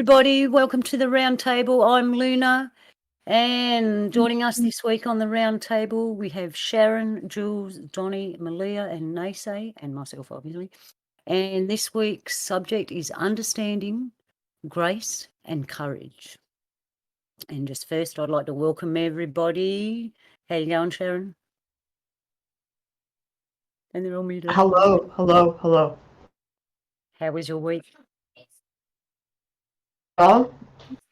everybody. Welcome to the Roundtable. I'm Luna, and joining us this week on the Roundtable, we have Sharon, Jules, Donnie, Maliah, and Nese, and myself, obviously. And this week's subject is understanding, grace, and courage. And just first, I'd like to welcome everybody. How you going, Sharon? And they're all muted. Hello. How was your week? Well,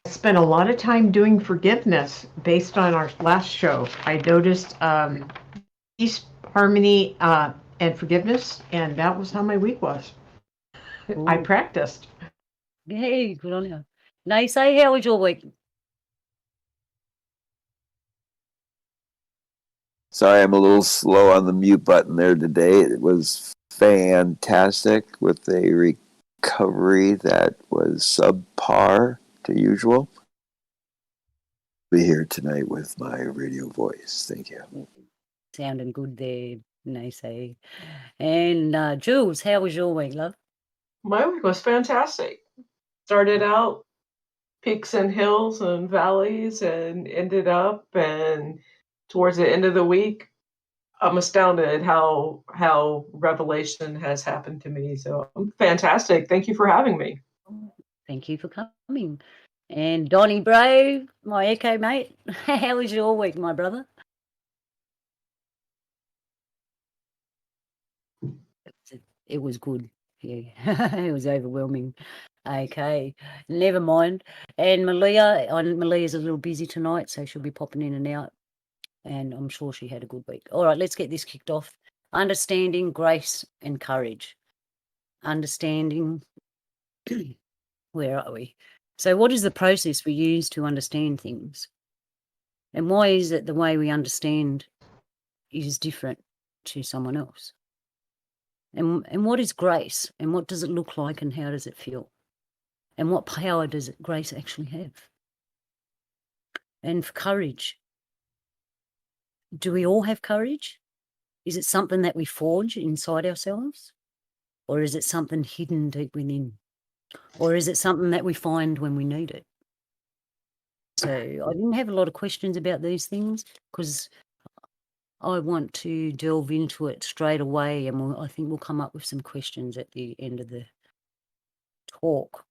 I spent a lot of time doing forgiveness based on our last show. I noticed peace, harmony, and forgiveness, and that was how my week was. I Ooh. practiced. Hey, good on you. Nese, how was your week? Sorry, I'm a little slow on the mute button there today. It was fantastic with a recovery that was subpar to usual. Be here tonight with my radio voice. Thank you. Sounding good there, Nese. And Jules, how was your week, love? My week was fantastic. Started out peaks and hills and valleys and ended up, and towards the end of the week, I'm astounded how revelation has happened to me. So I'm fantastic. Thank you for having me. Thank you for coming. And Donnie Bro, my echo mate, how was your week, my brother? It was good. Yeah, it was overwhelming. Okay, never mind. And Maliah's a little busy tonight, so she'll be popping in and out. And I'm sure she had a good week. All right, let's get this kicked off. Understanding, grace, and courage. Understanding. Where are we? So what is the process we use to understand things? And why is it the way we understand is different to someone else? And what is grace? And what does it look like and how does it feel? And what power does grace actually have? And for courage, do we all have courage? Is it something that we forge inside ourselves? Or is it something hidden deep within? Or is it something that we find when we need it? So I didn't have a lot of questions about these things because I want to delve into it straight away, and I think we'll come up with some questions at the end of the talk.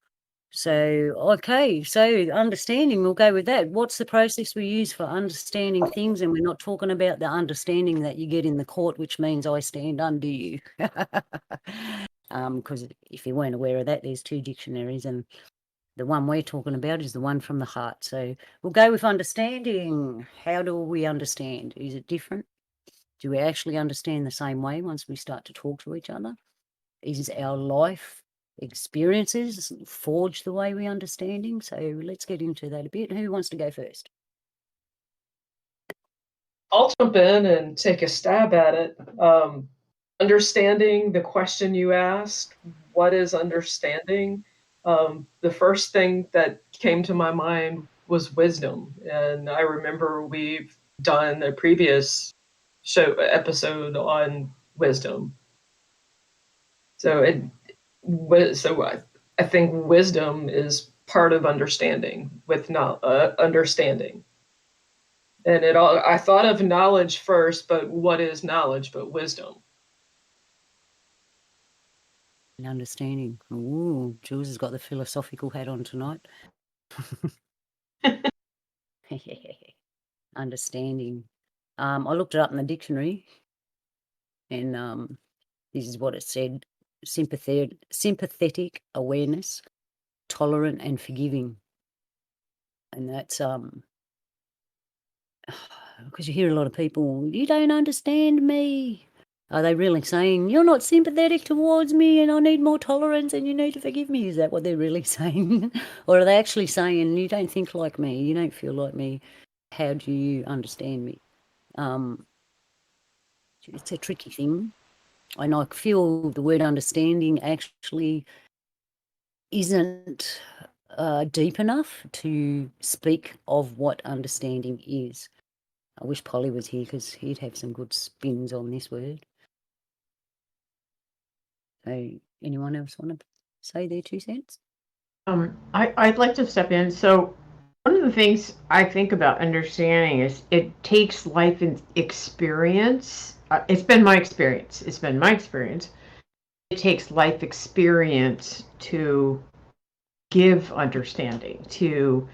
So, okay, so understanding, we'll go with that. What's the process we use for understanding things? And we're not talking about the understanding that you get in the court, which means I stand under you. Because if you weren't aware of that, there's two dictionaries, and the one we're talking about is the one from the heart. So we'll go with understanding. How do we understand? Is it different? Do we actually understand the same way once we start to talk to each other? Is our life experiences forge the way we understanding? So let's get into that a bit. Who wants to go first? I'll jump in and take a stab at it. Understanding the question you asked, what is understanding? The first thing that came to my mind was wisdom. And I remember we've done a previous episode on wisdom. So I think wisdom is part of understanding with understanding. And I thought of knowledge first, but what is knowledge but wisdom? And understanding. Ooh, Jules has got the philosophical hat on tonight. Understanding. I looked it up in the dictionary, and this is what it said: sympathetic awareness, tolerant and forgiving. And that's because you hear a lot of people, you don't understand me. Are they really saying, you're not sympathetic towards me and I need more tolerance and you need to forgive me? Is that what they're really saying? Or are they actually saying, you don't think like me, you don't feel like me, how do you understand me? It's a tricky thing. And I feel the word understanding actually isn't deep enough to speak of what understanding is. I wish Polly was here because he'd have some good spins on this word. So anyone else want to say their 2 cents? I'd like to step in. So one of the things I think about understanding is it takes life and experience. It's been my experience. It's been my experience. It takes life experience to give understanding, to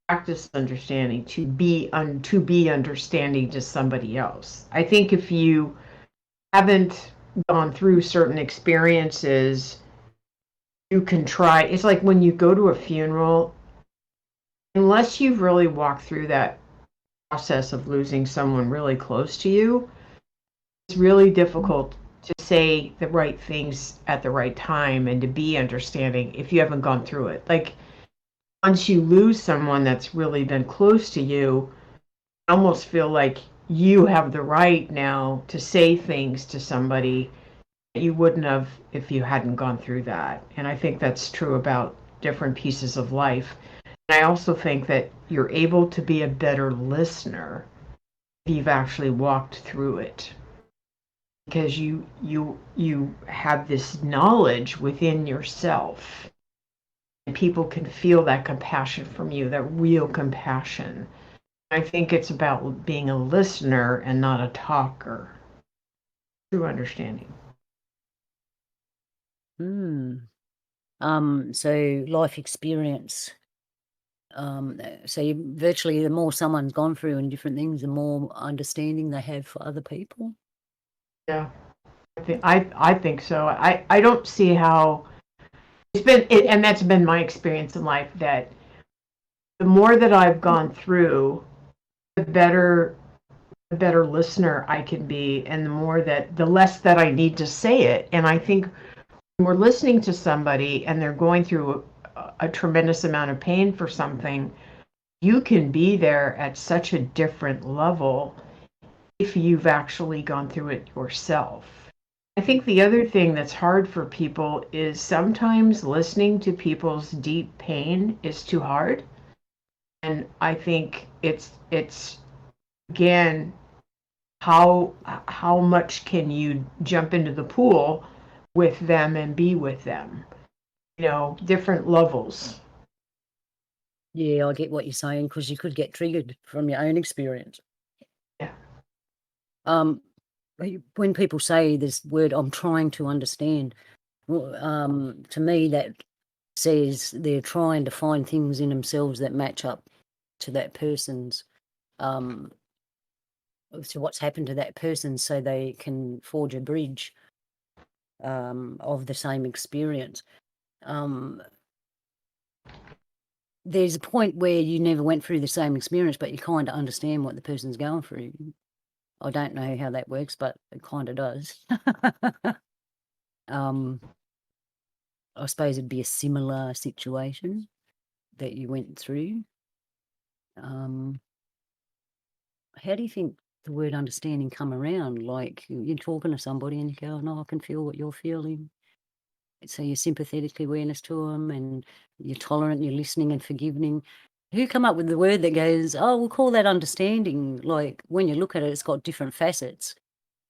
practice understanding, to be understanding to somebody else. I think if you haven't gone through certain experiences, you can try. It's like when you go to a funeral, unless you've really walked through that process of losing someone really close to you, it's really difficult to say the right things at the right time and to be understanding if you haven't gone through it. Like once you lose someone that's really been close to you, I almost feel like you have the right now to say things to somebody that you wouldn't have if you hadn't gone through that. And I think that's true about different pieces of life. And I also think that you're able to be a better listener if you've actually walked through it, because you have this knowledge within yourself, and people can feel that compassion from you, that real compassion. I think it's about being a listener and not a talker. True understanding. So life experience. So virtually the more someone's gone through and different things, the more understanding they have for other people. Yeah, I think so. I don't see how it's been, and that's been my experience in life, that the more that I've gone through, the better listener I can be, and the less that I need to say it. And I think when we're listening to somebody and they're going through a tremendous amount of pain for something, you can be there at such a different level if you've actually gone through it yourself. I think the other thing that's hard for people is sometimes listening to people's deep pain is too hard. And I think it's again, how much can you jump into the pool with them and be with them? Different levels. Yeah, I get what you're saying, because you could get triggered from your own experience. Yeah. When people say this word, I'm trying to understand, to me that says they're trying to find things in themselves that match up to that person's, to what's happened to that person, so they can forge a bridge of the same experience. There's a point where you never went through the same experience, but you kind of understand what the person's going through. I don't know how that works, but it kind of does. I suppose it'd be a similar situation that you went through. How do you think the word understanding come around? Like you're talking to somebody and you go, no, I can feel what you're feeling. So you're sympathetic awareness to them, and you're tolerant, you're listening and forgiving. Who come up with the word that goes, oh, we'll call that understanding? Like when you look at it, it's got different facets.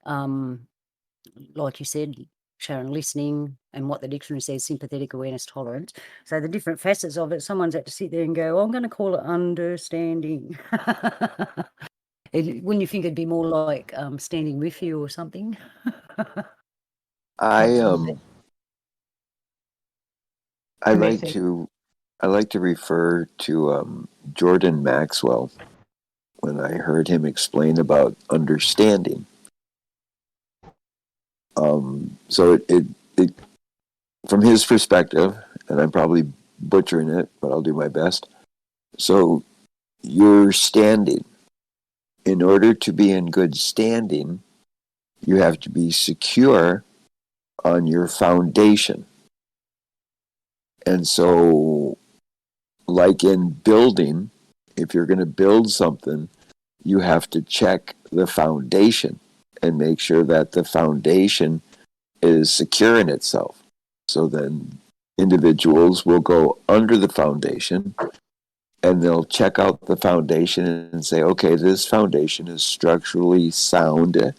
Like you said, Sharon, listening, and what the dictionary says, sympathetic awareness, tolerance. So the different facets of it, someone's had to sit there and go, I'm going to call it understanding. Wouldn't you think it'd be more like standing with you or something? I like to refer to Jordan Maxwell when I heard him explain about understanding. So it from his perspective, and I'm probably butchering it, but I'll do my best. So you're standing. In order to be in good standing, you have to be secure on your foundation. And so, like in building, if you're going to build something, you have to check the foundation and make sure that the foundation is secure in itself. So then individuals will go under the foundation and they'll check out the foundation and say, okay, this foundation is structurally sound and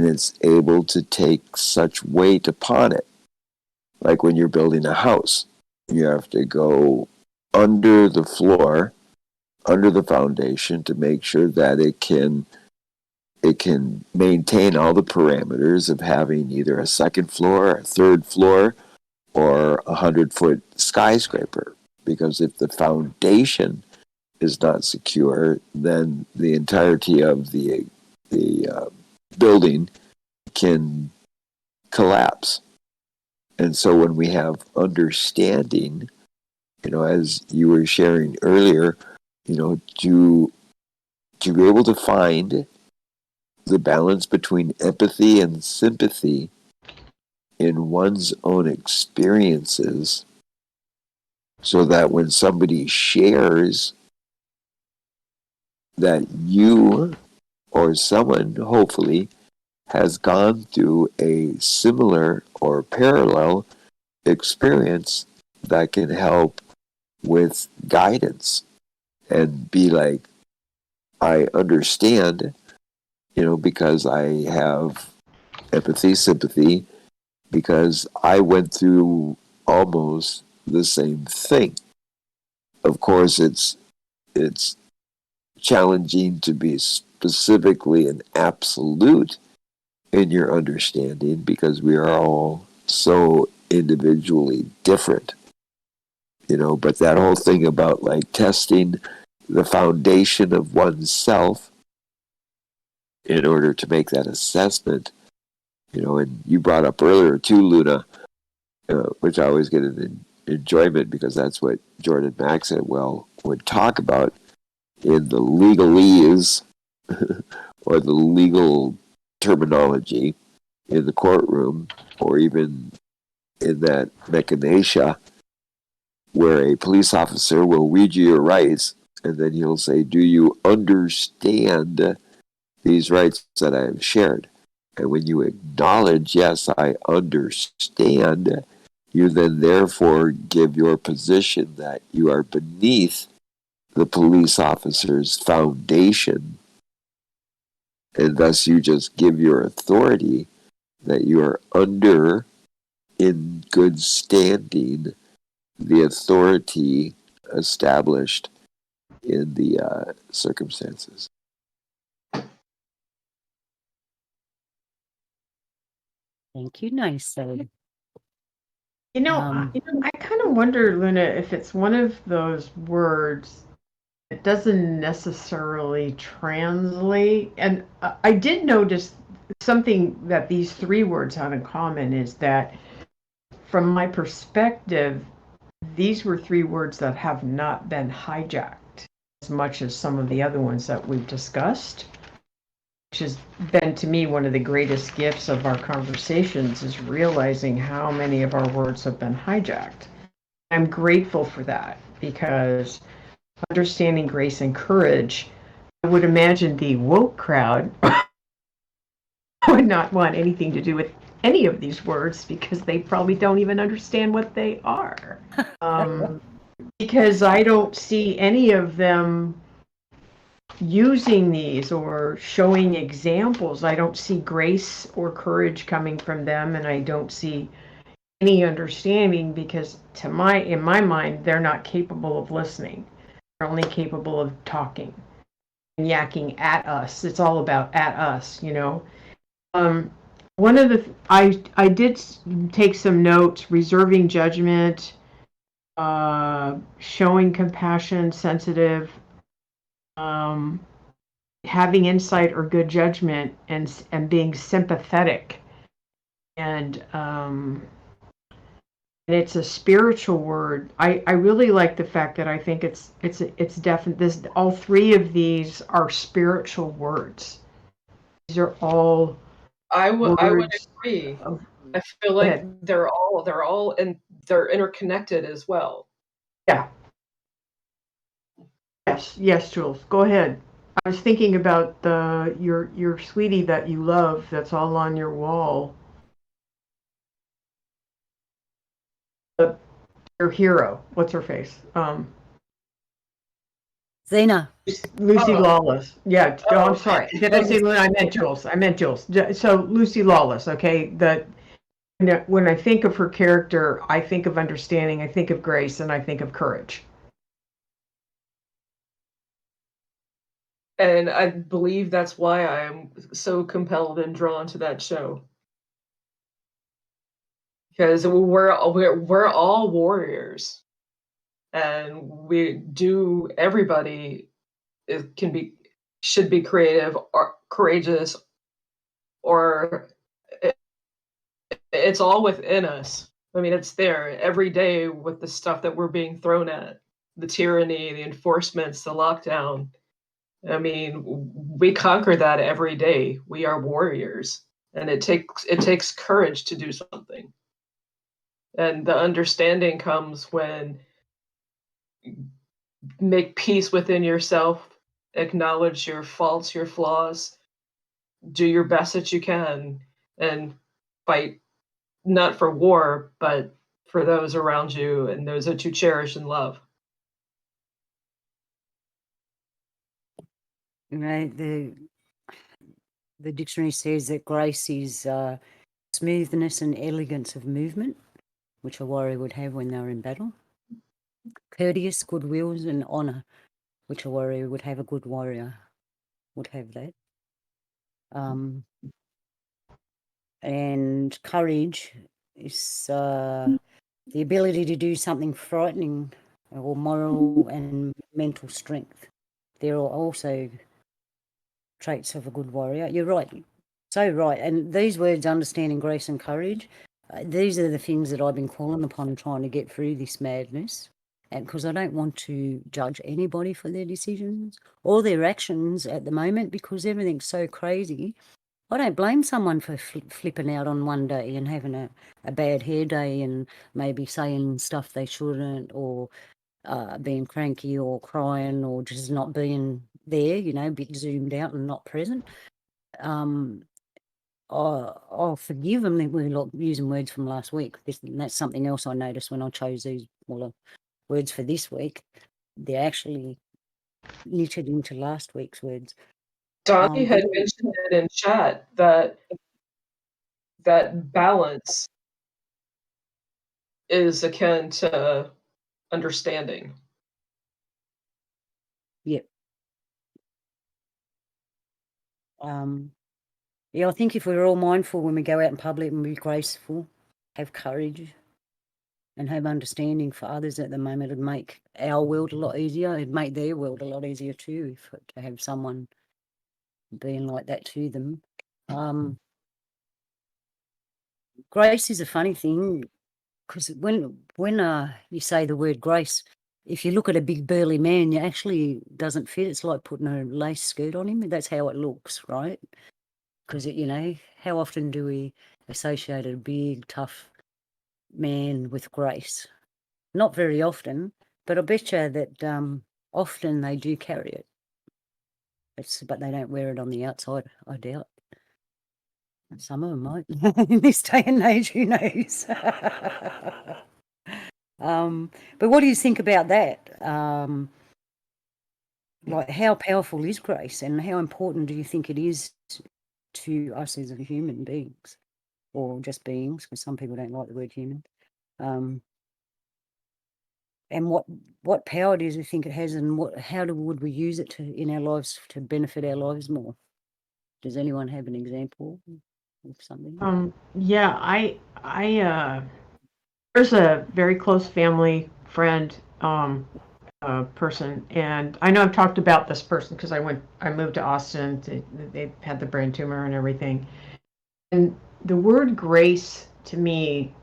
it's able to take such weight upon it. Like when you're building a house, You have to go under the floor, under the foundation, to make sure that it can maintain all the parameters of having either a second floor, a third floor, or 100-foot skyscraper. Because if the foundation is not secure, then the entirety of the building can collapse. And so when we have understanding, as you were sharing earlier, to be able to find the balance between empathy and sympathy in one's own experiences, so that when somebody shares that you or someone hopefully has gone through a similar or parallel experience, that can help with guidance and be like, I understand, because I have empathy, sympathy, because I went through almost the same thing. Of course, it's challenging to be specifically an absolute in your understanding, because we are all so individually different. But that whole thing about like testing the foundation of oneself in order to make that assessment, and you brought up earlier too, Luna, which I always get an enjoyment, because that's what Jordan Maxwell would talk about in the legalese or the legal terminology in the courtroom, or even in that echinacea, where a police officer will read you your rights, and then he'll say, do you understand these rights that I have shared? And when you acknowledge, yes, I understand, you then therefore give your position that you are beneath the police officer's foundation, and thus you just give your authority that you are under, in good standing, the authority established in the circumstances. Thank you, Nese. I kind of wonder, Luna, if it's one of those words that doesn't necessarily translate. And I did notice something that these three words have in common, is that, from my perspective, these were three words that have not been hijacked as much as some of the other ones that we've discussed, which has been, to me, one of the greatest gifts of our conversations, is realizing how many of our words have been hijacked. I'm grateful for that, because understanding, grace, and courage, I would imagine the woke crowd would not want anything to do with any of these words, because they probably don't even understand what they are. Because I don't see any of them using these or showing examples. I don't see grace or courage coming from them, and I don't see any understanding, because in my mind, they're not capable of listening. They're only capable of talking and yakking at us. It's all about at us, One of the I did take some notes: reserving judgment, showing compassion, sensitive, having insight or good judgment, and being sympathetic, and it's a spiritual word. I really like the fact that I think it's definite. All three of these are spiritual words. These are all I would words agree. of, I feel like they're all and they're interconnected as well. yeah. Yes, Jules. Go ahead. I was thinking about your sweetie that you love, that's all on your wall. Your hero. What's her face? Zena. Lucy Oh. Lawless. Yeah. Oh, I'm sorry. Did I say Luna? I meant Jules. So Lucy Lawless. Okay. When I think of her character, I think of understanding, I think of grace, and I think of courage. And I believe that's why I'm so compelled and drawn to that show. Because we're all warriors, and everybody should be creative or courageous, or it's all within us. I mean, it's there every day with the stuff that we're being thrown at, the tyranny, the enforcements, the lockdown. I mean, we conquer that every day. We are warriors, and it takes courage to do something. And the understanding comes when you make peace within yourself, acknowledge your faults, your flaws, do your best that you can, and fight not for war, but for those around you and those that you cherish and love. The dictionary says that grace is smoothness and elegance of movement, which a warrior would have when they're in battle. Courteous, goodwill, and honour, which a warrior would have. A good warrior would have that. And courage is the ability to do something frightening, or moral and mental strength. There are also traits of a good warrior. You're right, so right. And these words, understanding, grace and courage, these are the things that I've been calling upon trying to get through this madness. And because I don't want to judge anybody for their decisions or their actions at the moment, because everything's so crazy. I don't blame someone for flipping out on one day and having a bad hair day and maybe saying stuff they shouldn't, or being cranky or crying or just not being there, a bit zoomed out and not present. I'll forgive them that we're using words from last week. That's something else I noticed when I chose these words for this week. They're actually knitted into last week's words. Donnie had mentioned it in chat that balance is akin to understanding. Yep. I think if we're all mindful when we go out in public and be graceful, have courage, and have understanding for others at the moment, it'd make our world a lot easier. It'd make their world a lot easier too, to have someone being like that to them. Grace is a funny thing, because when you say the word grace, if you look at a big burly man, it actually doesn't fit. It's like putting a lace skirt on him. That's how it looks, right? Because, how often do we associate a big, tough man with grace? Not very often, but I bet you that often they do carry it. But they don't wear it on the outside, I doubt. Some of them might. In this day and age, who knows? But what do you think about that? Like, how powerful is grace, and how important do you think it is to us as human beings, or just beings, because some people don't like the word human? And what power do you think it has, and how would we use it in our lives to benefit our lives more? Does anyone have an example of something? Yeah, I there's a very close family friend person, and I know I've talked about this person because I moved to Austin. They had the brain tumor and everything, and the word grace to me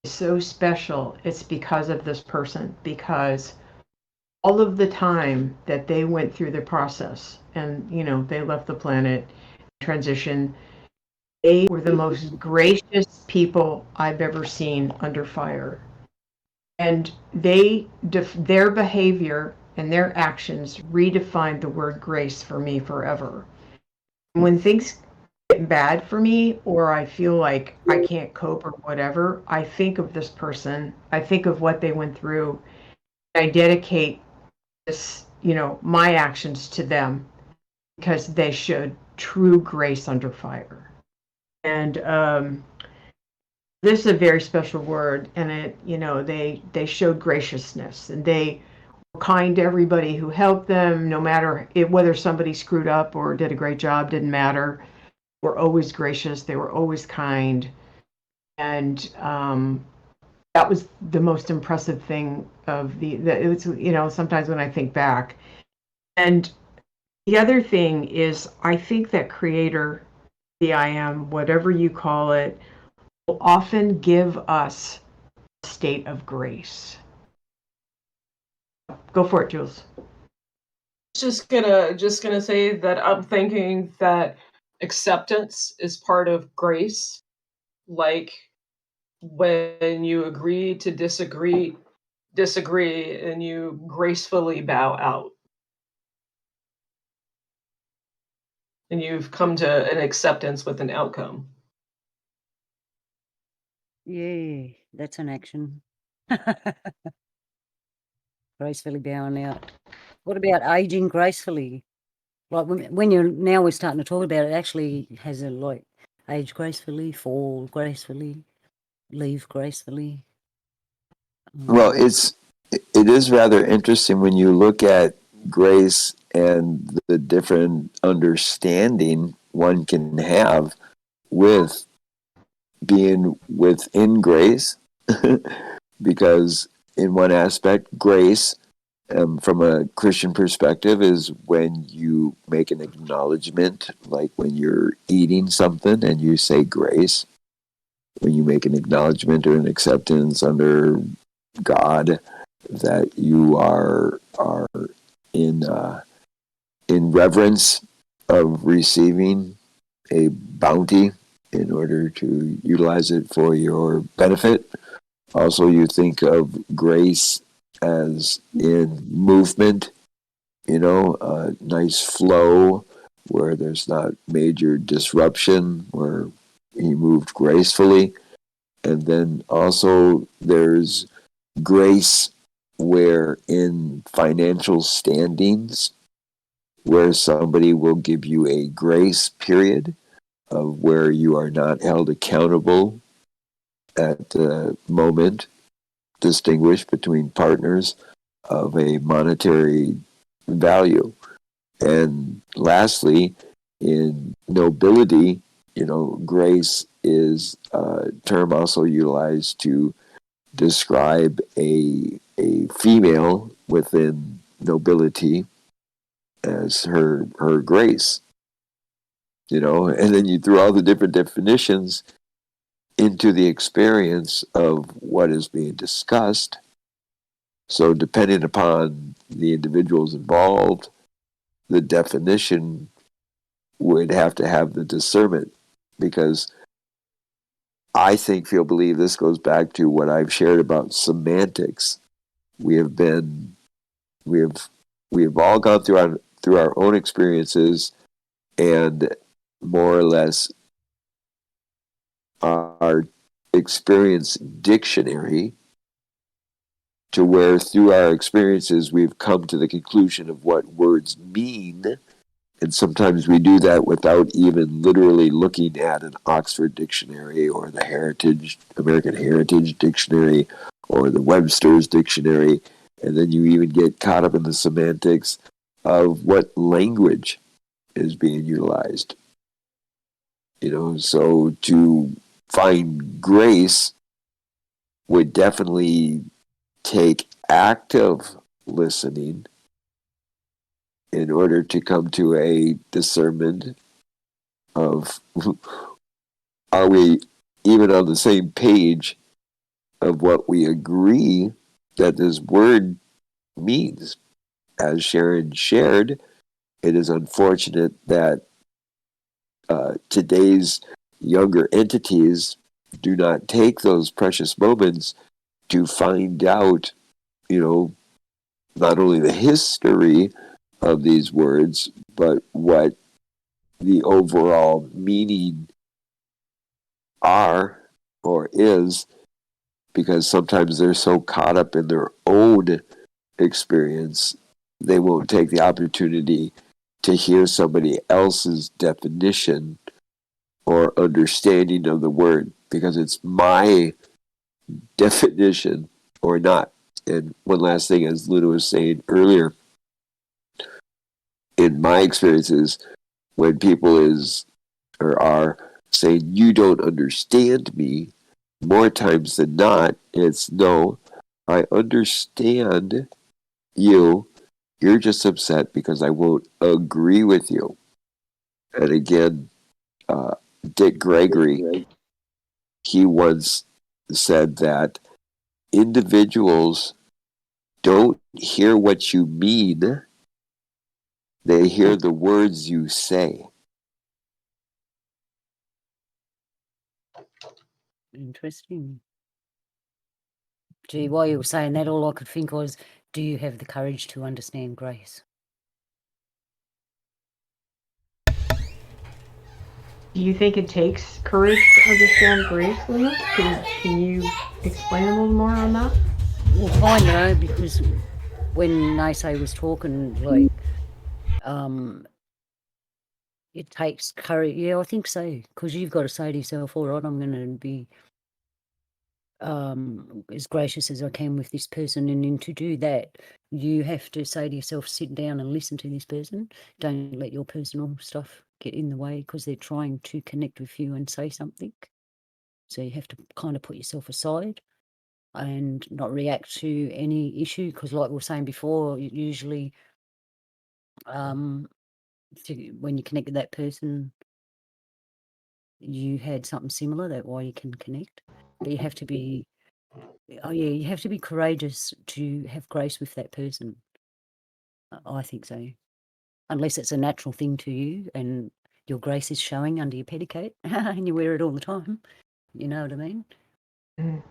is so special. It's because of this person, because all of the time that they went through the process, and they left the planet, transition, they were the most gracious people I've ever seen under fire. And their behavior and their actions redefined the word grace for me forever. When things get bad for me, or I feel like I can't cope or whatever, I think of this person. I think of what they went through. I dedicate this, my actions to them, because they showed true grace under fire. And this is a very special word, and they showed graciousness, and they were kind to everybody who helped them, no matter whether somebody screwed up or did a great job, didn't matter. They were always gracious. They were always kind, and that was the most impressive thing of it was, sometimes when I think back. And the other thing is, I think that Creator, the I Am, whatever you call it, will often give us a state of grace. Go for it, Jules. Just gonna say that I'm thinking that acceptance is part of grace. Like when you agree to disagree, and you gracefully bow out. And you've come to an acceptance with an outcome. Yeah, that's an action. Gracefully bowing out. What about aging gracefully? Like when we're starting to talk about it, actually has a like age gracefully, fall gracefully, leave gracefully. Well, it is rather interesting when you look at grace and the different understanding one can have with being within grace, because in one aspect, grace, from a Christian perspective, is when you make an acknowledgement, like when you're eating something and you say grace, when you make an acknowledgement or an acceptance under God that you are in reverence of receiving a bounty in order to utilize it for your benefit. Also, you think of grace as in movement, a nice flow where there's not major disruption, where he moved gracefully. And then also there's grace where in financial standings, where somebody will give you a grace period of where you are not held accountable at the moment, distinguish between partners of a monetary value. And lastly, in nobility, grace is a term also utilized to describe a female within nobility as her grace, and then you throw all the different definitions into the experience of what is being discussed. So depending upon the individuals involved, the definition would have to have the discernment, because I believe this goes back to what I've shared about semantics. We have all gone through our own experiences, and more or less our experience dictionary, to where through our experiences we've come to the conclusion of what words mean. And sometimes we do that without even literally looking at an Oxford Dictionary or the American Heritage Dictionary or the Webster's Dictionary. And then you even get caught up in the semantics of what language is being utilized. So to find grace would definitely take active listening in order to come to a discernment of, are we even on the same page of what we agree that this word means. As Sharon shared, it is unfortunate that today's younger entities do not take those precious moments to find out, not only the history of these words, but what the overall meaning are or is, because sometimes they're so caught up in their own experience, they won't take the opportunity to hear somebody else's definition or understanding of the word. because it's my definition or not. And one last thing, as Luna was saying earlier, in my experiences, when people are saying you don't understand me, more times than not, it's no, I understand you. You're just upset because I won't agree with you. And again, Dick Gregory, he once said that individuals don't hear what you mean, they hear the words you say. Interesting. Gee, while you were saying that, all I could think was, do you have the courage to understand grace? Do you think it takes courage to understand grace, Luna? Can you explain a little more on that? Well, kind of, because when Nese was talking, like, it takes courage. Yeah, I think so, because you've got to say to yourself, all right, I'm going to be as gracious as I can with this person, and then to do that, you have to say to yourself, sit down and listen to this person. Don't let your personal stuff get in the way, because they're trying to connect with you and say something. So you have to kind of put yourself aside and not react to any issue, because like we were saying before, usually when you connect with that person, you had something similar, that's why you can connect. But you have to be you have to be courageous to have grace with that person. I think so. Unless it's a natural thing to you and your grace is showing under your petticoat and you wear it all the time. You know what I mean? Mm.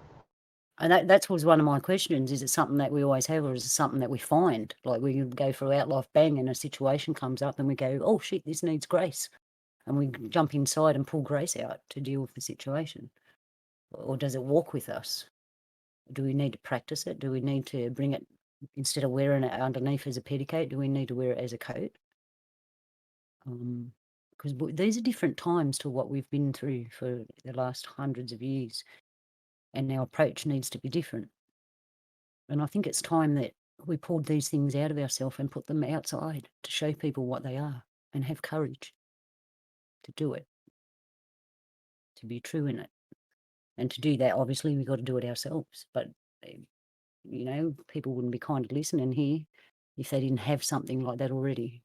And that was one of my questions. Is it something that we always have, or is it something that we find? Like we go throughout life, bang, and a situation comes up and we go, oh shit, this needs grace. And we jump inside and pull grace out to deal with the situation. Or does it walk with us? Do we need to practice it? Do we need to bring it, instead of wearing it underneath as a petticoat, do we need to wear it as a coat? Because these are different times to what we've been through for the last hundreds of years, and our approach needs to be different. And I think it's time that we pulled these things out of ourselves and put them outside to show people what they are and have courage to do it, to be true in it. And to do that, obviously, we've got to do it ourselves. But, you know, people wouldn't be kind of listening here if they didn't have something like that already.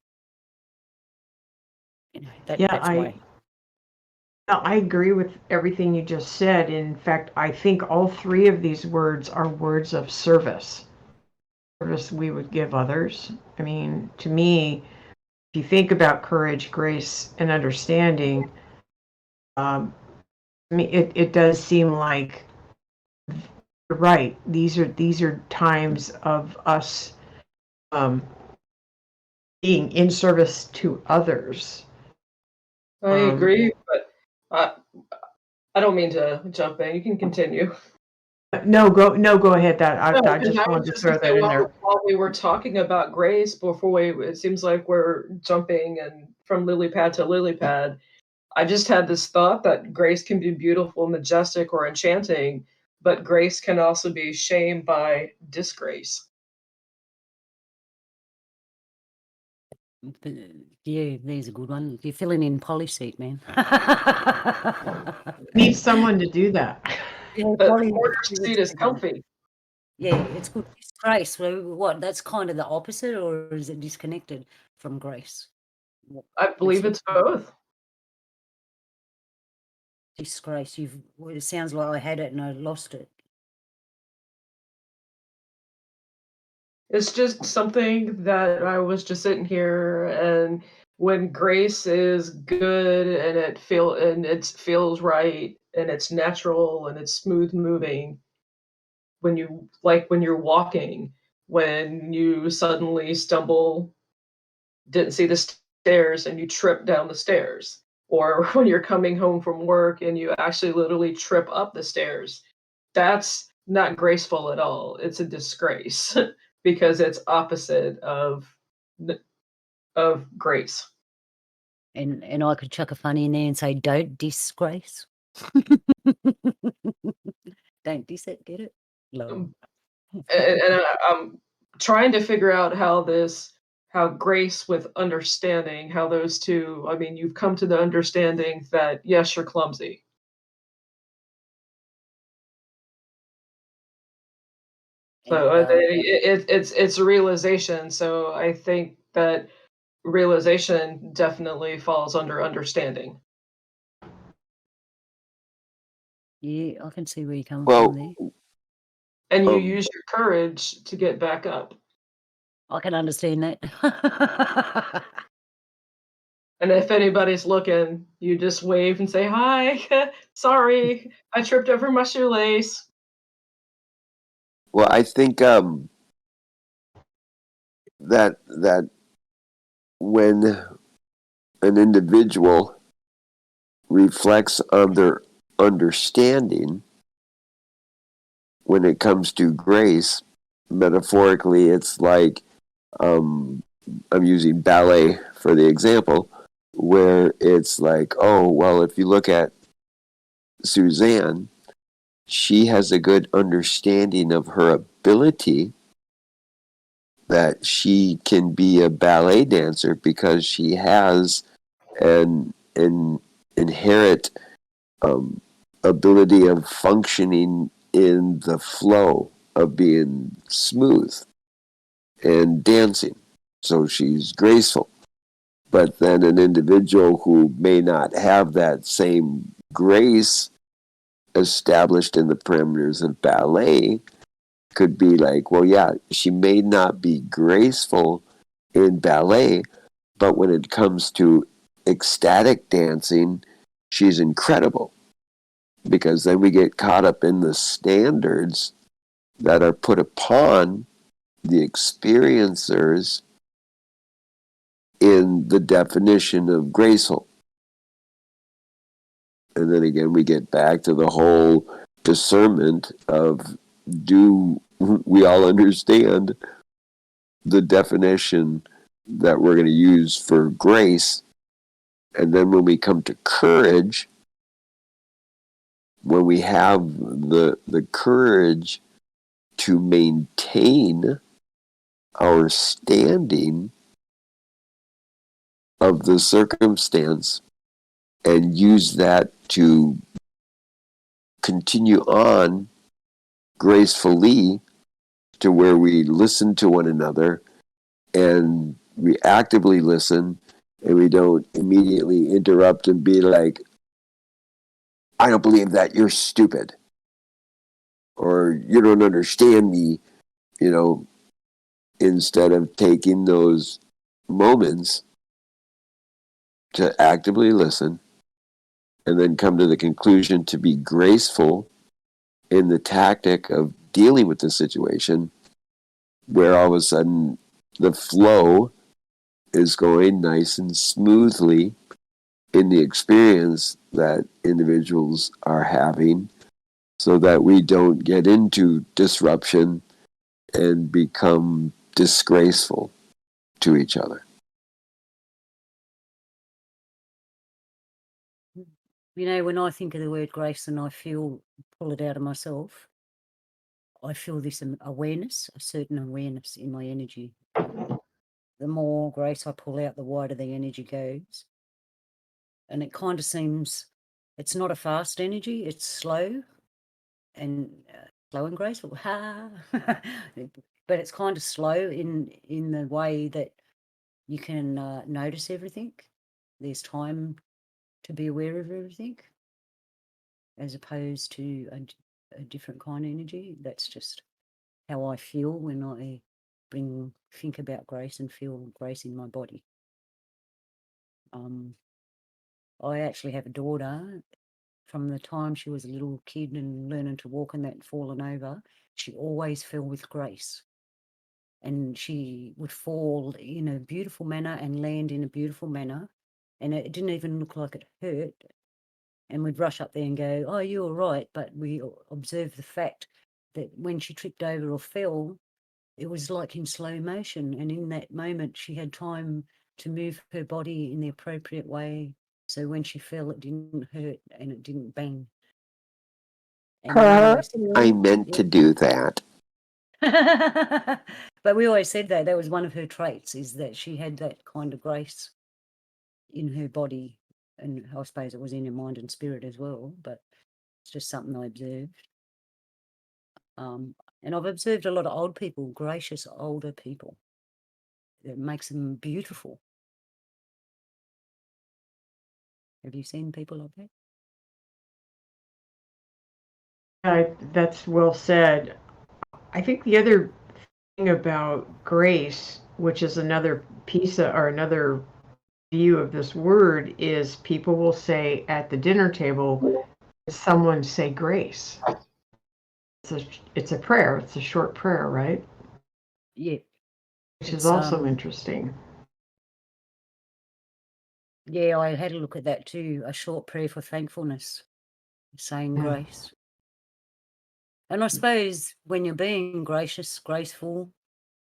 You know, that's why. I agree with everything you just said. In fact, I think all three of these words are words of service. Service we would give others. I mean, to me, if you think about courage, grace, and understanding, it does seem like you're right. These are times of us being in service to others. I agree, but I don't mean to jump in. You can continue. No, go ahead. I No, just wanted to throw that in there. While we were talking about grace before it seems like we're jumping and from lily pad to lily pad. I just had this thought that grace can be beautiful, majestic, or enchanting, but grace can also be shamed by disgrace. Yeah, there's a good one. You're filling in policy, man. Need someone to do that. Yeah, The Polly, porter's seat is comfy. yeah, it's good. Disgrace. Well, what? That's kind of the opposite, or is it disconnected from grace? I believe it's both. Disgrace. Well, it sounds like I had it and I lost it. It's just something that I was just sitting here, and when grace is good and it feels right and it's natural and it's smooth moving, when you're walking, when you suddenly stumble, didn't see the stairs and you trip down the stairs, or when you're coming home from work and you actually literally trip up the stairs, that's not graceful at all. It's a disgrace because it's opposite of grace. And I could chuck a funny in there and say, "Don't disgrace." Don't diss it, get it? Lol. And I'm trying to figure out how grace with understanding, how those two, I mean, you've come to the understanding that, yes, you're clumsy. So And it's a realization. So I think that realization definitely falls under understanding. yeah, I can see where you're coming from Well, there. And you um, use your courage to get back up. I can understand that. And if anybody's looking, you just wave and say, "Hi, sorry, I tripped over my shoelace." well, I think that when an individual reflects on their understanding when it comes to grace, metaphorically, it's like I'm using ballet for the example, where it's like, oh, well, if you look at Suzanne, she has a good understanding of her ability that she can be a ballet dancer because she has an inherent ability of functioning in the flow of being smooth and dancing. So she's graceful. But then an individual who may not have that same grace established in the parameters of ballet could be like, well, yeah, she may not be graceful in ballet, but when it comes to ecstatic dancing, she's incredible. Because then we get caught up in the standards that are put upon the experiencers in the definition of graceful. And then again, we get back to the whole discernment of, do we all understand the definition that we're going to use for grace? And then when we come to courage, when we have the courage to maintain our standing of the circumstance and use that to continue on gracefully to where we listen to one another and we actively listen and we don't immediately interrupt and be like, I don't believe that, you're stupid, or you don't understand me, you know, instead of taking those moments to actively listen and then come to the conclusion to be graceful in the tactic of dealing with the situation, where all of a sudden the flow is going nice and smoothly in the experience that individuals are having, so that we don't get into disruption and become disgraceful to each other. You know, when I think of the word grace and I pull it out of myself, I feel this awareness, a certain awareness in my energy. The more grace I pull out, the wider the energy goes. And it kind of seems, it's not a fast energy, it's slow and graceful. But it's kind of slow in the way that you can notice everything. There's time to be aware of everything, as opposed to a different kind of energy. That's just how I feel when I think about grace and feel grace in my body. I actually have a daughter. From the time she was a little kid and learning to walk and that, fallen over, she always fell with grace. And she would fall in a beautiful manner and land in a beautiful manner. And it didn't even look like it hurt. And we'd rush up there and go, oh, you're all right. But we observed the fact that when she tripped over or fell, it was like in slow motion. And in that moment, she had time to move her body in the appropriate way. So when she fell, it didn't hurt and it didn't bang. And we always I meant to do that. but we always said that was one of her traits, is that she had that kind of grace in her body, and I suppose it was in her mind and spirit as well, but it's just something I observed. And I've observed a lot of old people, gracious older people. It makes them beautiful. Have you seen people like that? That's well said. I think the other thing about grace, which is another piece or another view of this word, is people will say at the dinner table, someone say grace. It's a prayer. It's a short prayer, right? Yeah. Which is also interesting. Yeah, I had a look at that too. A short prayer for thankfulness, saying grace. And I suppose when you're being gracious, graceful,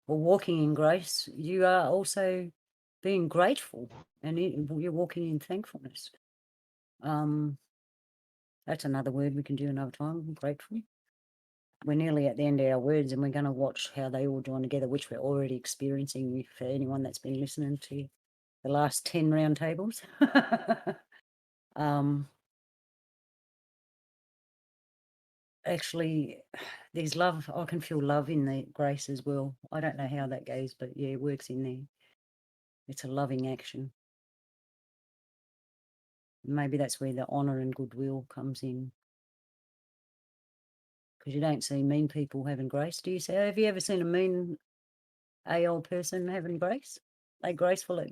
or walking in grace, you are also being grateful, and you're walking in thankfulness. That's another word we can do another time, grateful. We're nearly at the end of our words, and we're going to watch how they all join together, which we're already experiencing for anyone that's been listening to the last 10 roundtables. Actually, there's love. I can feel love in the grace as well. I don't know how that goes, but yeah, it works in there. It's a loving action. Maybe that's where the honour and goodwill comes in. Because you don't see mean people having grace. Do you say, have you ever seen a mean AL person having grace? They graceful at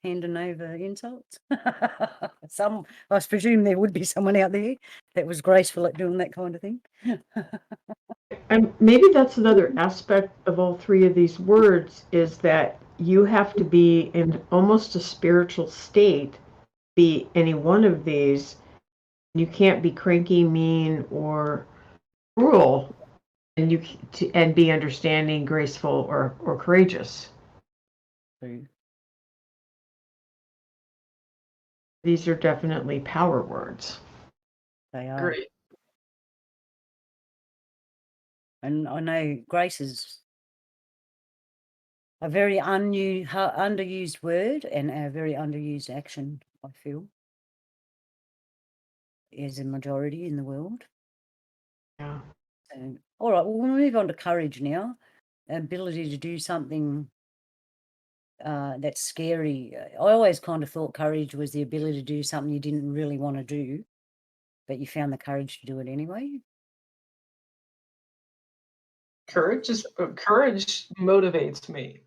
handing over insults. I presume there would be someone out there that was graceful at doing that kind of thing. And maybe that's another aspect of all three of these words, is that you have to be in almost a spiritual state, be any one of these. You can't be cranky, mean, or cruel, and be understanding, graceful, or courageous. True. These are definitely power words. They are. Great. And I know grace is a very underused word and a very underused action, I feel, is a majority in the world. Yeah. So, all right, well, we'll move on to courage now. Ability to do something that's scary. I always kind of thought courage was the ability to do something you didn't really want to do, but you found the courage to do it anyway. Courage motivates me.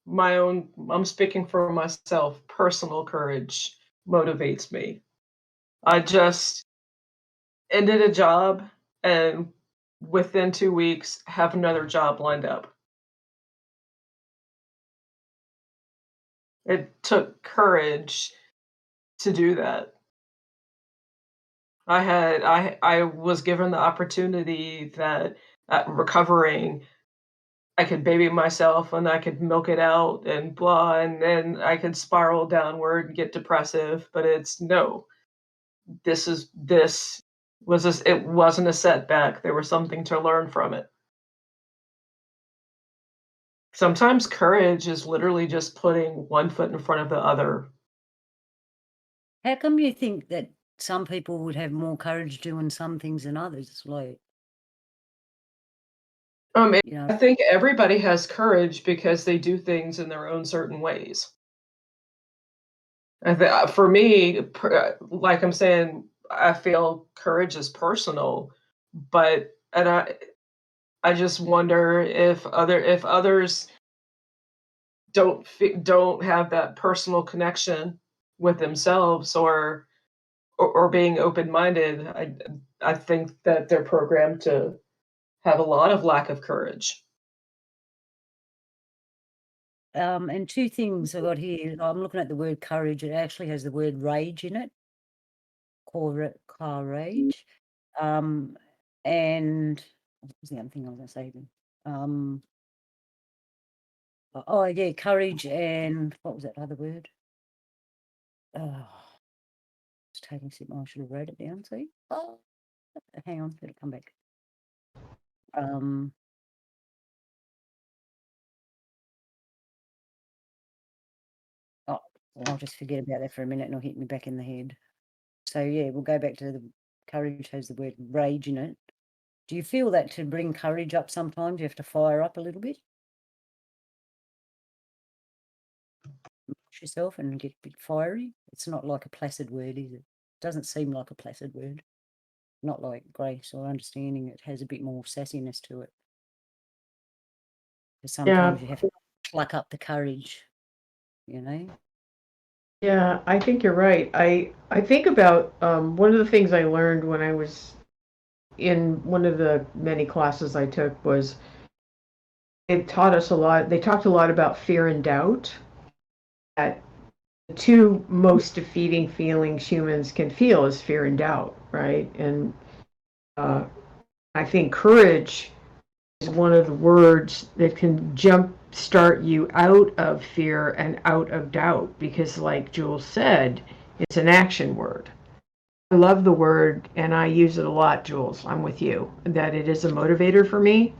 I'm speaking for myself, personal courage motivates me. I just ended a job and within 2 weeks have another job lined up. It took courage to do that. I was given the opportunity that recovering, I could baby myself and I could milk it out and blah, and then I could spiral downward and get depressive. But it's no, it wasn't a setback. There was something to learn from it. Sometimes courage is literally just putting one foot in front of the other. How come you think that some people would have more courage doing some things than others? Like, I think everybody has courage because they do things in their own certain ways. For me, like I'm saying, I feel courage is personal, and I just wonder if others don't have that personal connection with themselves or being open-minded. I think that they're programmed to have a lot of lack of courage. and two things I got here. I'm looking at the word courage. It actually has the word rage in it. Courage. And what was the other thing I was going to say then? Oh yeah, courage, and what was that other word? Oh, it's taking a sip. I should have wrote it down. See? Oh, Hang on, it'll come back. Oh, I'll just forget about that for a minute and it'll hit me back in the head. So yeah, we'll go back to the courage has the word rage in it. Do you feel that to bring courage up sometimes you have to fire up a little bit? Push yourself and get a bit fiery? It's not like a placid word, is it? Doesn't seem like a placid word. Not like grace or understanding. It has a bit more sassiness to it. Because sometimes you have to pluck up the courage, you know? Yeah, I think you're right. I think about one of the things I learned when I was in one of the many classes I took was it taught us a lot. They talked a lot about fear and doubt. That the two most defeating feelings humans can feel is fear and doubt, right? And I think courage is one of the words that can jump start you out of fear and out of doubt because, like Jules said, it's an action word. I love the word and I use it a lot, Jules. I'm with you. That it is a motivator for me.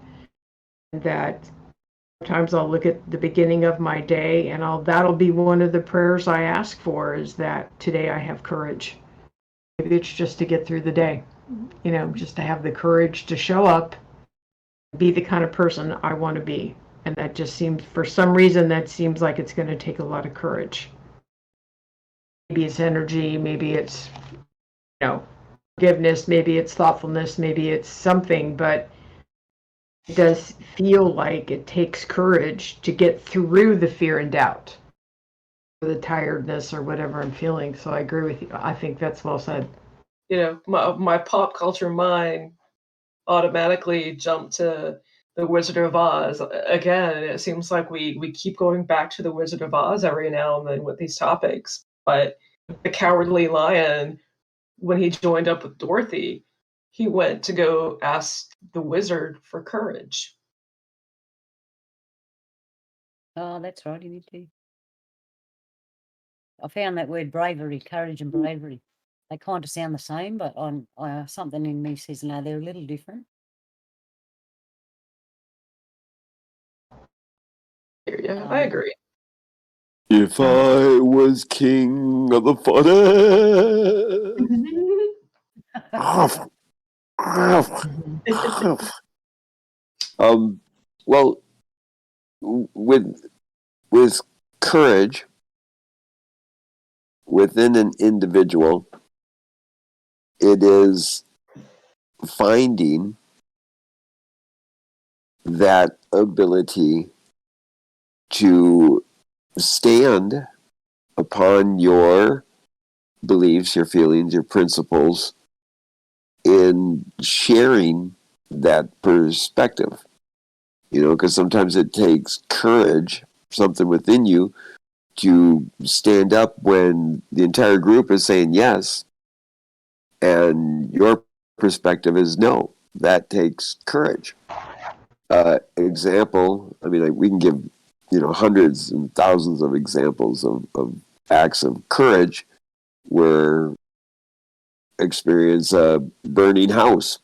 That sometimes I'll look at the beginning of my day and that'll be one of the prayers I ask for is that today I have courage. Maybe it's just to get through the day, just to have the courage to show up, be the kind of person I want to be. And that just seems, for some reason, that seems like it's going to take a lot of courage. Maybe it's energy, maybe it's, forgiveness, maybe it's thoughtfulness, maybe it's something, but it does feel like it takes courage to get through the fear and doubt or the tiredness or whatever I'm feeling. So I agree with you. I think that's well said. My pop culture mind automatically jumped to the Wizard of Oz. Again, it seems like we keep going back to the Wizard of Oz every now and then with these topics. But the Cowardly Lion, when he joined up with Dorothy, he went to go ask the wizard for courage. Oh, that's right, you need to. I found that word bravery, courage and bravery. They kind of sound the same, but something in me says, no, they're a little different. Yeah, I agree. If I was king of the forest. Well, with courage within an individual, it is finding that ability to stand upon your beliefs, your feelings, your principles in sharing that perspective. Because sometimes it takes courage, something within you, to stand up when the entire group is saying yes and your perspective is no. That takes courage. Example, we can give hundreds and thousands of examples of acts of courage where experience a burning house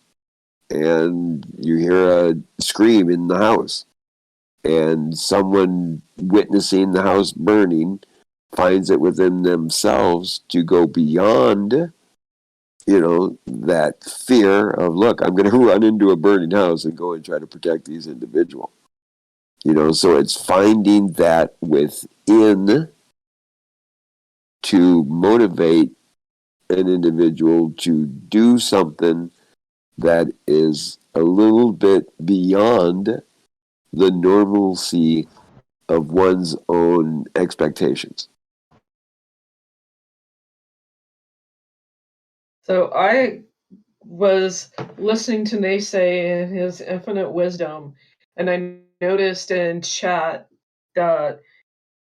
and you hear a scream in the house and someone witnessing the house burning finds it within themselves to go beyond that fear of, look, I'm going to run into a burning house and go and try to protect these individuals. So it's finding that within to motivate an individual to do something that is a little bit beyond the normalcy of one's own expectations. So I was listening to Nese and his infinite wisdom, and I noticed in chat that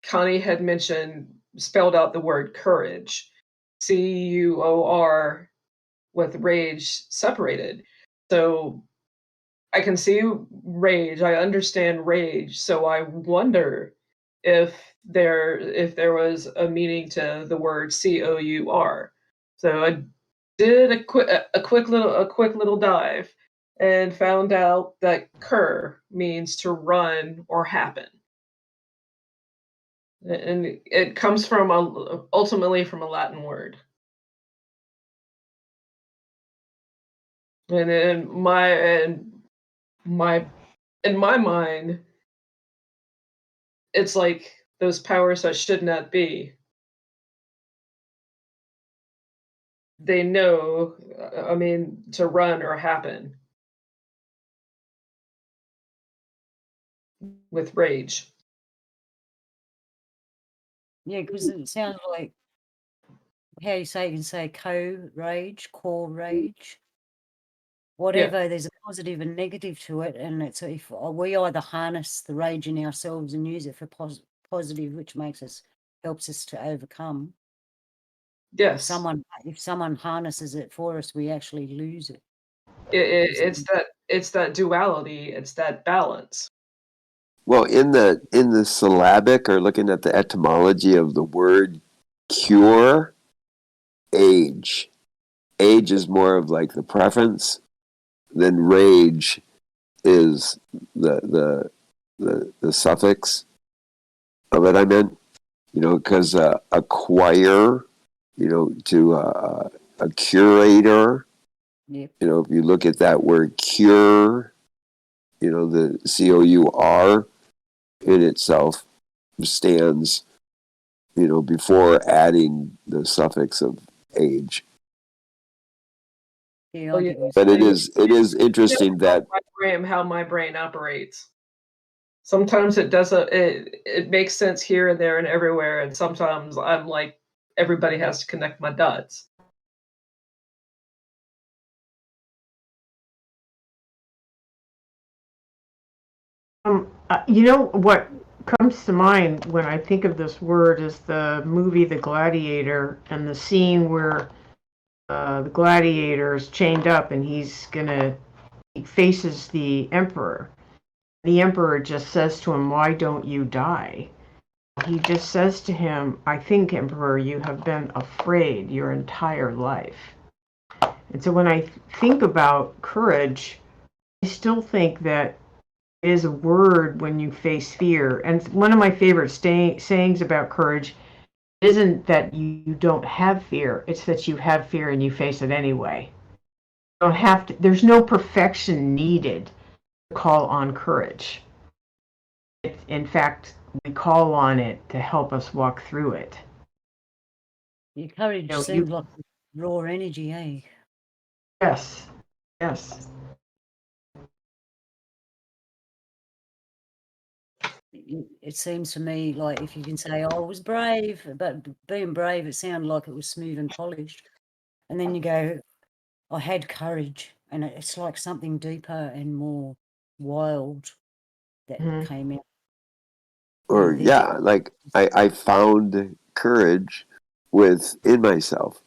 Connie had spelled out the word courage, CUOR, with rage separated. So I can see rage. I understand rage. So I wonder if there was a meaning to the word COUR. So did a quick little dive and found out that cur means to run or happen. And it comes from ultimately from a Latin word. And my in my mind, it's like those powers that should not be. They know, I mean, to run or happen with rage. Yeah, because it sounds like how you can say co-rage, core rage, whatever. There's a positive and negative to it, and it's if we either harness the rage in ourselves and use it for positive, which helps us to overcome. Yes. If someone harnesses it for us, we actually lose it. It's that duality. It's that balance. Well, in the syllabic, or looking at the etymology of the word cure, age is more of like the preference, then rage is the suffix of it. I meant, because acquire, to a curator. Yep. If you look at that word cure, the COUR in itself stands, before adding the suffix of age. Yeah, but it is interesting that how my brain operates. Sometimes it doesn't. It makes sense here and there and everywhere, and sometimes I'm like, everybody has to connect my dots. What comes to mind when I think of this word is the movie The Gladiator, and the scene where the gladiator is chained up and he faces the emperor. The emperor just says to him, "Why don't you die?" He just says to him, "I think, Emperor, you have been afraid your entire life." And so when I think about courage, I still think that it is a word when you face fear. And one of my favorite sayings about courage isn't that you don't have fear, it's that you have fear and you face it anyway. You don't have to, there's no perfection needed to call on courage. In fact, we call on it to help us walk through it. Your courage seems like raw energy, eh? Yes. It seems to me like if you can say, "Oh, I was brave," but being brave, it sounded like it was smooth and polished. And then you go, "I had courage," and it's like something deeper and more wild that came out. Or like I found courage within myself,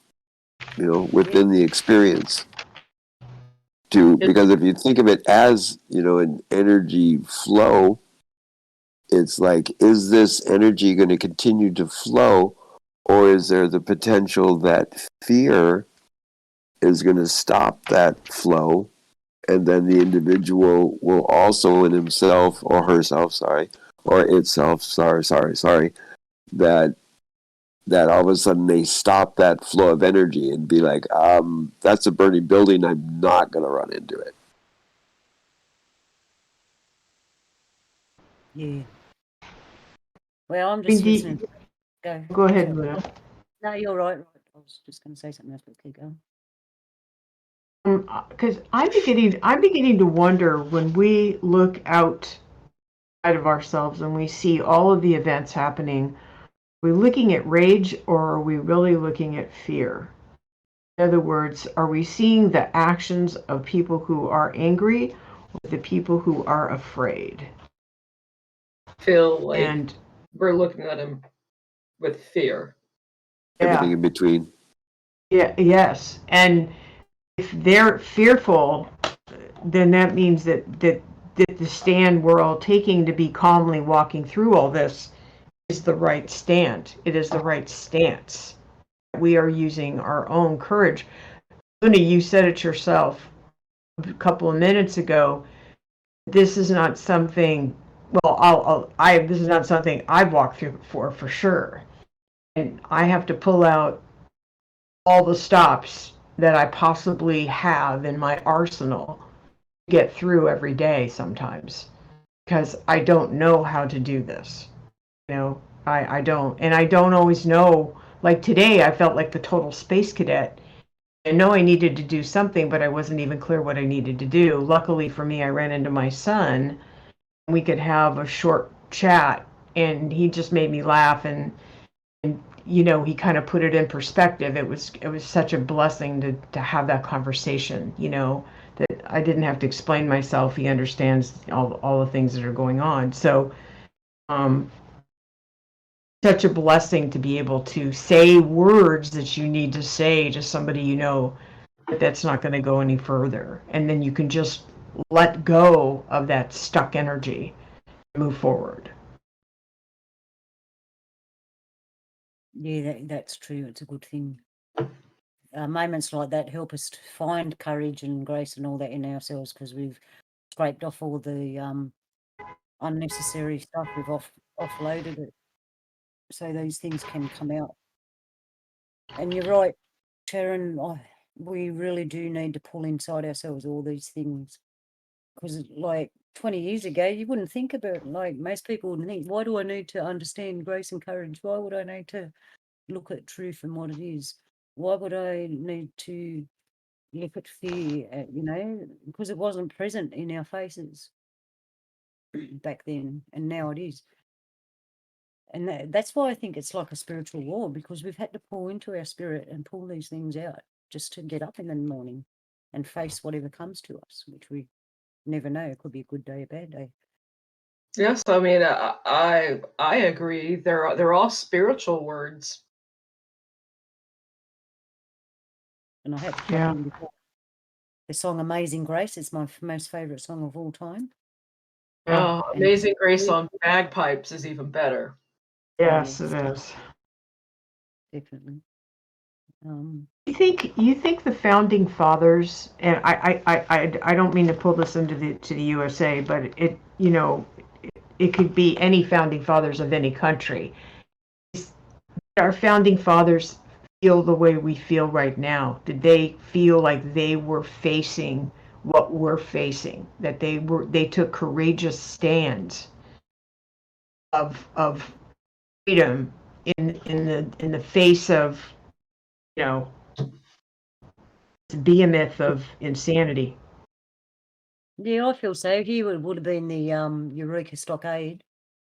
within the experience. Because if you think of it as, an energy flow, it's like, is this energy going to continue to flow, or is there the potential that fear is going to stop that flow, and then the individual will also in himself or herself, or itself, that all of a sudden they stop that flow of energy and be like, that's a burning building, I'm not going to run into it. Yeah. Well, I'm just listening. Go ahead, Luna. No, you're right. I was just going to say something else, but keep going. Because I'm beginning to wonder, when we look outside of ourselves and we see all of the events happening, are we looking at rage or are we really looking at fear? In other words, are we seeing the actions of people who are angry or the people who are afraid? Feel like we're looking at him with fear. Everything in between. Yeah. Yes. And if they're fearful, then that means that the stand we're all taking to be calmly walking through all this is the right stand. It is the right stance. We are using our own courage. Luna, you said it yourself a couple of minutes ago. This is not something, well, this is not something I've walked through before, for sure. And I have to pull out all the stops that I possibly have in my arsenal to get through every day sometimes, because I don't know how to do this. I don't. And I don't always know. Like today, I felt like the total space cadet. I know I needed to do something, but I wasn't even clear what I needed to do. Luckily for me, I ran into my son. We could have a short chat, and he just made me laugh, and he kind of put it in perspective. It was such a blessing to have that conversation. That I didn't have to explain myself. He understands all the things that are going on. So, such a blessing to be able to say words that you need to say to somebody that's not going to go any further, and then you can just let go of that stuck energy, move forward. Yeah, that's true. It's a good thing. Moments like that help us to find courage and grace and all that in ourselves, because we've scraped off all the unnecessary stuff. We've offloaded it, so these things can come out. And you're right, Sharon, we really do need to pull inside ourselves all these things, because like 20 years ago, you wouldn't think about, like most people would think, why do I need to understand grace and courage? Why would I need to look at truth and what it is? Why would I need to look at fear, because it wasn't present in our faces back then, and now it is. And that's why I think it's like a spiritual war, because we've had to pull into our spirit and pull these things out just to get up in the morning and face whatever comes to us, which we never know. It could be a good day, a bad day. Yes, I mean, I agree. They're all spiritual words. And I had to pop in before. The song Amazing Grace is my most favourite song of all time. Oh, Amazing Grace on bagpipes is even better. Yes, it is. Definitely. You think the founding fathers, and I don't mean to pull this into the USA, but it could be any founding fathers of any country. Our founding fathers feel the way we feel right now? Did they feel like they were facing what we're facing? That they took courageous stands of freedom in the face of behemoth of insanity? Yeah, I feel so. Here it would have been the Eureka Stockade,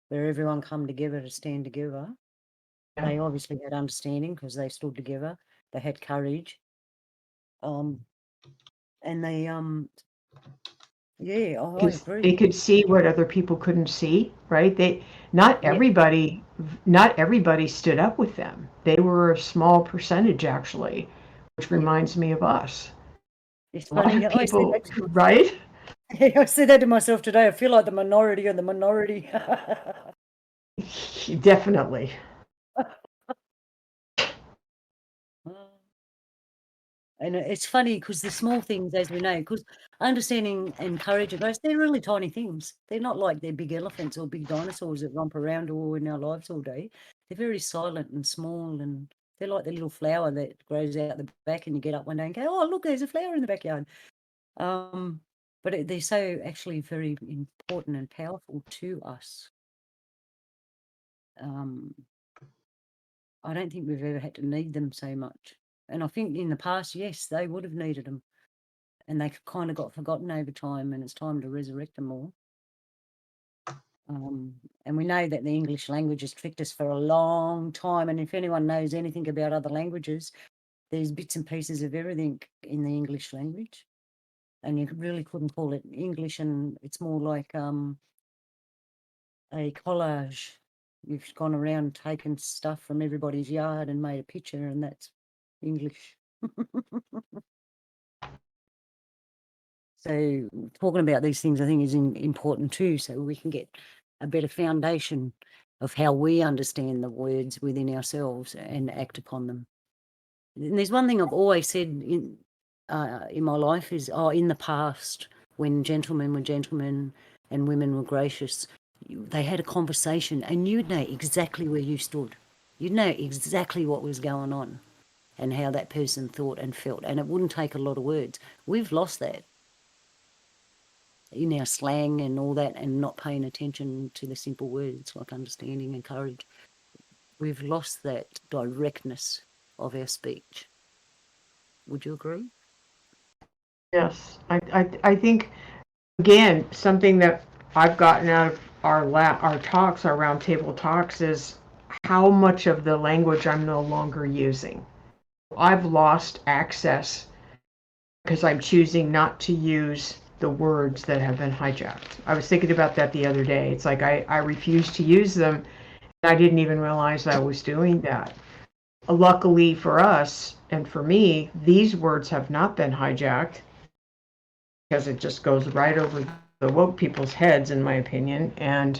where everyone come together to stand together. Yeah. They obviously had understanding because they stood together. They had courage. And they yeah, I agree. They could see what other people couldn't see, right? Not everybody stood up with them. They were a small percentage, actually, which reminds me of us. It's A lot funny. of people, right? I said that to myself today. I feel like the minority of the minority. Definitely. And it's funny because the small things, as we know, because understanding and courage and grace, they're really tiny things. They're not like they're big elephants or big dinosaurs that romp around all in our lives all day. They're very silent and small, and they're like the little flower that grows out the back, and you get up one day and go, oh, look, there's a flower in the backyard. But they're so actually very important and powerful to us. I don't think we've ever had to need them so much. And I think in the past, yes, they would have needed them. And they kind of got forgotten over time, and it's time to resurrect them all. And we know that the English language has tricked us for a long time. And if anyone knows anything about other languages, there's bits and pieces of everything in the English language. And you really couldn't call it English, and it's more like a collage. You've gone around taken stuff from everybody's yard and made a picture, and that's English. So talking about these things, I think, is important too, so we can get a better foundation of how we understand the words within ourselves and act upon them. And there's one thing I've always said in my life is, in the past, when gentlemen were gentlemen and women were gracious, they had a conversation and you'd know exactly where you stood. You'd know exactly what was going on and how that person thought and felt, and it wouldn't take a lot of words. We've lost that in our slang and all that, and not paying attention to the simple words like understanding and courage. We've lost that directness of our speech. Would you agree? Yes, I think, again, something that I've gotten out of our talks, our roundtable talks, is how much of the language I'm no longer using. I've lost access because I'm choosing not to use the words that have been hijacked. I was thinking about that the other day. It's like I refuse to use them. I didn't even realize I was doing that. Luckily for us and for me, these words have not been hijacked, because it just goes right over the woke people's heads, in my opinion. And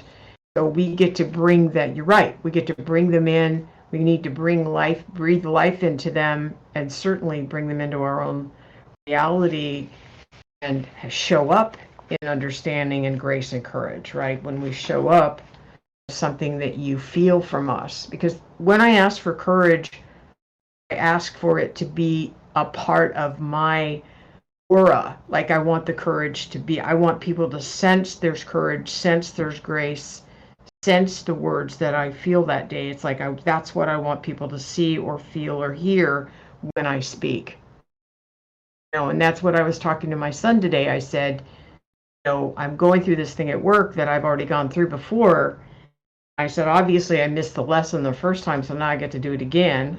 so we get to bring that, you're right, we get to bring them in. We need to bring life, breathe life into them, and certainly bring them into our own reality and show up in understanding and grace and courage, right? When we show up, something that you feel from us. Because when I ask for courage, I ask for it to be a part of my aura. Like, I want the courage to be, I want people to sense there's courage, sense there's grace, sense the words that I feel that day. It's like that's what I want people to see or feel or hear when I speak. And that's what I was talking to my son today. I said, I'm going through this thing at work that I've already gone through before. I said, obviously I missed the lesson the first time, so now I get to do it again.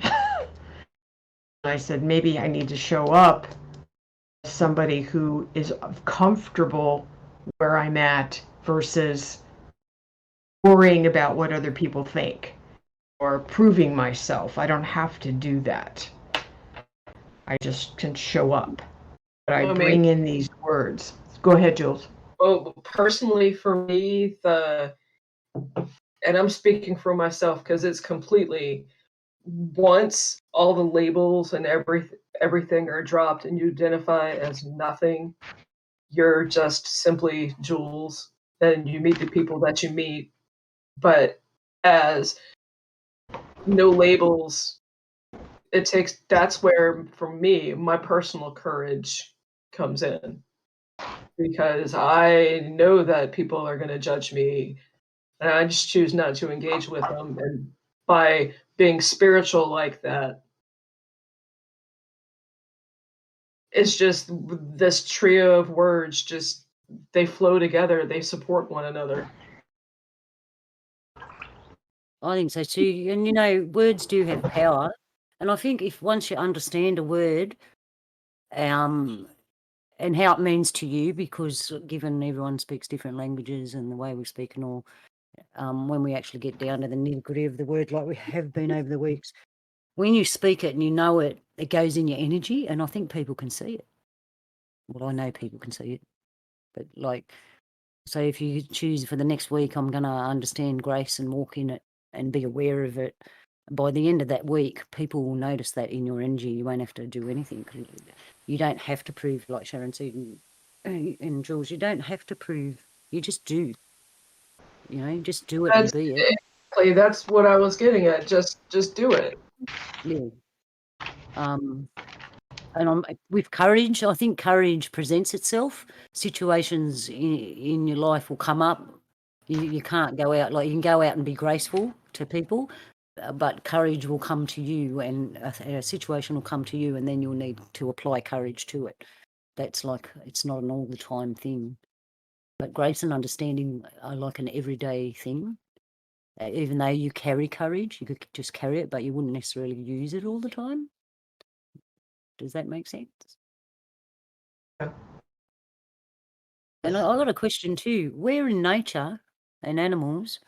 I said, maybe I need to show up as somebody who is comfortable where I'm at versus worrying about what other people think or proving myself. I don't have to do that. I just can show up. But I bring in these words. Go ahead, Jules. Well, personally for me, and I'm speaking for myself because it's completely, once all the labels and everything are dropped and you identify as nothing, you're just simply Jules, and you meet the people that you meet, but as no labels, that's where, for me, my personal courage comes in, because I know that people are going to judge me, and I just choose not to engage with them. And by being spiritual like that, it's just this trio of words, just they flow together, they support one another. I think so too. And words do have power. And I think if once you understand a word, and how it means to you, because given everyone speaks different languages and the way we speak and all, when we actually get down to the nitty-gritty of the word, like we have been over the weeks, when you speak it and you know it, it goes in your energy, and I think people can see it. Well, I know people can see it, but so if you choose for the next week, I'm going to understand grace and walk in it and be aware of it. By the end of that week, people will notice that in your energy. You won't have to do anything. You don't have to prove, like Sharon said, and Jules, you don't have to prove. You just do. Just do it and be it. Exactly, that's what I was getting at. Just do it. Yeah. And with courage, I think courage presents itself. Situations in your life will come up. You can't go out, you can go out and be graceful to people, but courage will come to you, and a situation will come to you, and then you'll need to apply courage to it. That's it's not an all the time thing. But grace and understanding are like an everyday thing. Even though you carry courage, you could just carry it, but you wouldn't necessarily use it all the time. Does that make sense? Yeah. And I got a question too. Where in nature and animals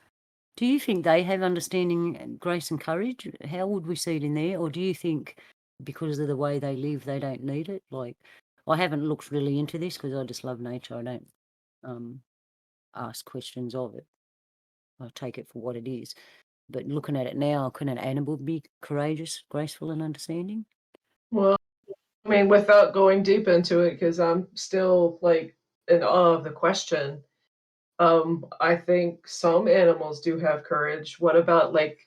do you think they have understanding, grace and courage? How would we see it in there? Or do you think because of the way they live, they don't need it? I haven't looked really into this because I just love nature. I don't ask questions of it. I take it for what it is. But looking at it now, can an animal be courageous, graceful and understanding? Well, I mean, without going deep into it, because I'm still like in awe of the question. I think some animals do have courage. What about like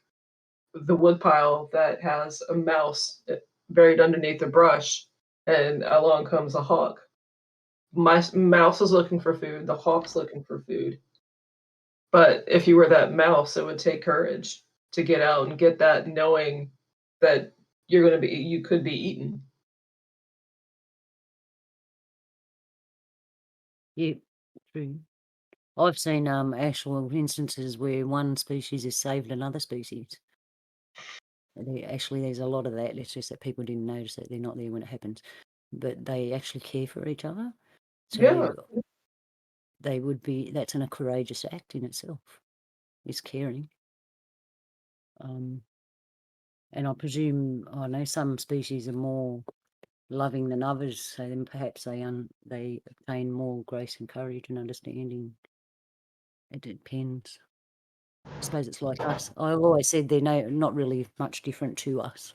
the woodpile that has a mouse buried underneath the brush, and along comes a hawk? My mouse is looking for food. The hawk's looking for food. But if you were that mouse, it would take courage to get out and get that, knowing that you could be eaten. Yeah, true. I've seen actual instances where one species has saved another species. Actually, there's a lot of that. It's just that people didn't notice that they're not there when it happens. But they actually care for each other. So Yeah. that's a courageous act in itself, is caring. And I presume, I know some species are more loving than others, so then perhaps they obtain more grace and courage and understanding. It depends. I suppose it's like us. I've always said they're not really much different to us.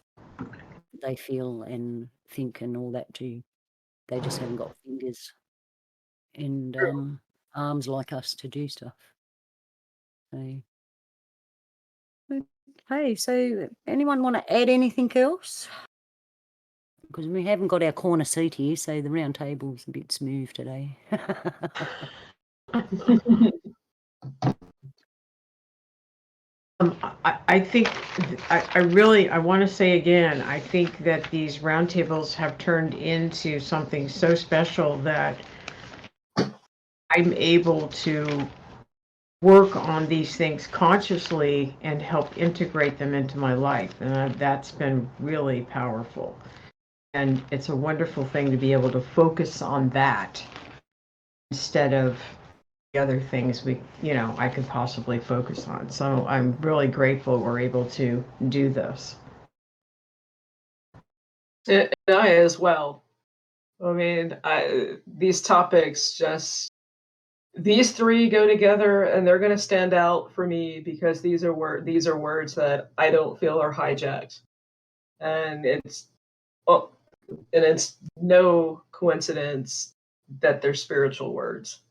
They feel and think and all that too. They just haven't got fingers and arms like us to do stuff. So, okay, so anyone want to add anything else? Because we haven't got our corner seat here, so the round table's a bit smooth today. I think I want to say again, I think that these roundtables have turned into something so special that I'm able to work on these things consciously and help integrate them into my life. And that's been really powerful. And it's a wonderful thing to be able to focus on that instead of the other things I could possibly focus on. So I'm really grateful we're able to do this. And I as well. I mean, these topics these three go together, and they're going to stand out for me because these are words that I don't feel are hijacked, and it's no coincidence that they're spiritual words.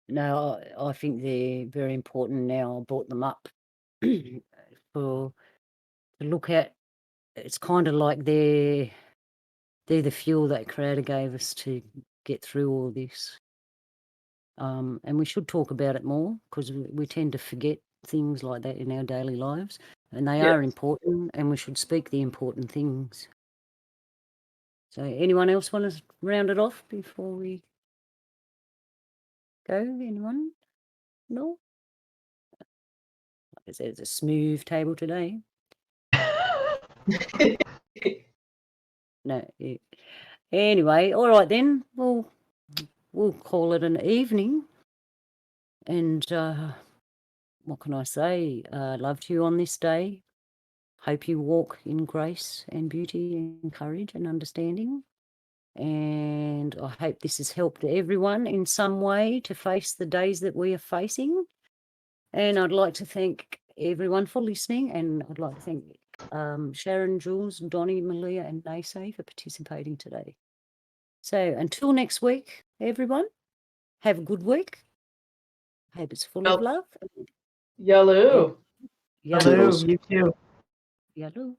No, I think they're very important now. I brought them up to look at. It's kind of like they're the fuel that Creator gave us to get through all this. And we should talk about it more because we tend to forget things like that in our daily lives, and they are important, and we should speak the important things. So anyone else want to round it off before we go? Anyone? No? It's a smooth table today. No. Yeah. Anyway, all right then. We'll call it an evening. And what can I say? Love to you on this day. Hope you walk in grace and beauty and courage and understanding. And I hope this has helped everyone in some way to face the days that we are facing. And I'd like to thank everyone for listening. And I'd like to thank Sharon, Jules, Donnie, Maliah, and Nese for participating today. So until next week, everyone, have a good week. Hope it's full of love. Yellow. Hello, you too. Yellow.